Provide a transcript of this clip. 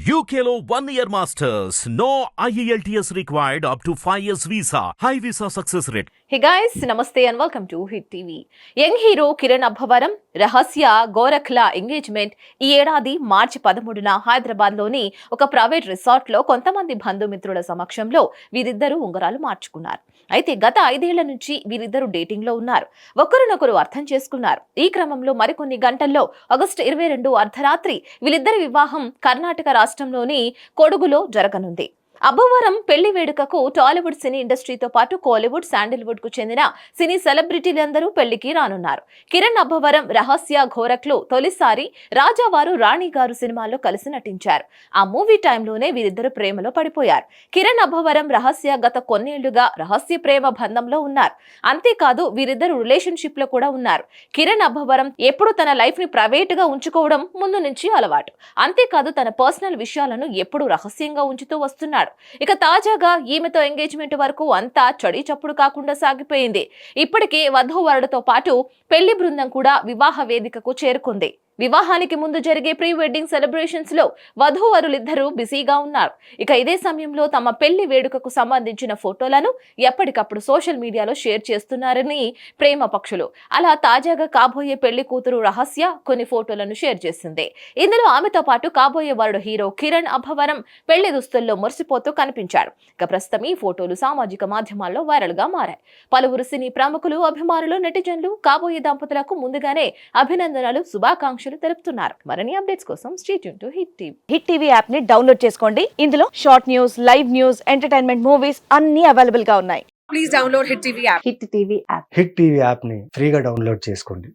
UKLO 1 year masters. No IELTS required up to 5 years visa. High visa success rate. Hey guys, namaste and welcome to Hit TV. Young hero Kiran Abbavaram రహస్య గోరఖ్ల engagement ఈ ఏడాది మార్చి 13న హైదరాబాద్లోని ఒక private రిసార్ట్లో కొంతమంది బంధుమిత్రుల సమక్షంలో వీరిద్దరూ ఉంగరాలు మార్చుకున్నారు. అయితే గత 5 ఏళ్ల నుంచి వీరిద్దరూ డేటింగ్లో ఉన్నారు. ఒకరినొకరు అర్థం చేసుకున్నారు. ఈ క్రమంలో మరికొన్ని గంటల్లో ఆగస్టు 22 అర్ధరాత్రి వీరిద్దరి వివాహం కర్ణాటక రాష్ట్రంలోని కొడుగులో జరగనుంది. అబ్బవరం పెళ్లి వేడుకకు టాలీవుడ్ సినీ ఇండస్ట్రీతో పాటు కోలీవుడ్, శాండిల్వుడ్ కు చెందిన సినీ సెలబ్రిటీలందరూ పెళ్లికి రానున్నారు. కిరణ్ అబ్బవరం రహస్య ఘోరక్లు తొలిసారి రాజావారు రాణి గారు సినిమాల్లో కలిసి నటించారు. ఆ మూవీ టైంలోనే వీరిద్దరు ప్రేమలో పడిపోయారు. కిరణ్ అబ్బవరం రహస్య గత కొన్నేళ్లుగా రహస్య ప్రేమ బంధంలో ఉన్నారు. అంతేకాదు వీరిద్దరు రిలేషన్షిప్ లో కూడా ఉన్నారు. కిరణ్ అబ్బవరం ఎప్పుడు తన లైఫ్ ని ప్రైవేట్ గా ఉంచుకోవడం ముందు నుంచి అలవాటు. అంతేకాదు తన పర్సనల్ విషయాలను ఎప్పుడు రహస్యంగా ఉంచుతూ వస్తున్నాడు. ఇక తాజాగా ఈమెతో ఎంగేజ్మెంట్ వరకు అంతా చడి చప్పుడు కాకుండా సాగిపోయింది. ఇప్పటికే వధూవరులతో పాటు పెళ్లి బృందం కూడా వివాహ వేదికకు చేరుకుంది. వివాహానికి ముందు జరిగే ప్రీ వెడ్డింగ్ సెలబ్రేషన్స్ లో వధూవరులిద్దరూ బిజీగా ఉన్నారు. ఇక ఇదే సమయంలో తమ పెళ్లి వేడుకకు సంబంధించిన ఫోటోలను ఎప్పటికప్పుడు సోషల్ మీడియాలో షేర్ చేస్తున్నారని ప్రేమ పక్షులు. అలా తాజాగా కాబోయే పెళ్లి కూతురు రహస్య కొన్ని ఫోటోలను షేర్ చేసింది. ఇందులో ఆమెతో పాటు కాబోయే వరుడు హీరో కిరణ్ అబ్బవరం పెళ్లి దుస్తుల్లో మురిసిపోతూ కనిపించాడు. ఇక ప్రస్తుతం ఈ ఫోటోలు సామాజిక మాధ్యమాల్లో వైరల్ గా మారాయి. పలువురు సినీ ప్రముఖులు, అభిమానులు, నెటిజన్లు కాబోయే దంపతులకు ముందుగానే అభినందనలు, శుభాకాంక్షలు తెలుపుతున్నారు. మరిన్ని అప్డేట్స్ కోసం stay tune to hit TV. Hit TV app ని డౌన్లోడ్ చేసుకోండి. ఇందులో short news, live news, entertainment movies అన్ని అవైలబుల్ గా ఉన్నాయి. Please download Hit TV app. Hit TV app. Hit TV యాప్ని ఫ్రీగా డౌన్లోడ్ చేసుకోండి.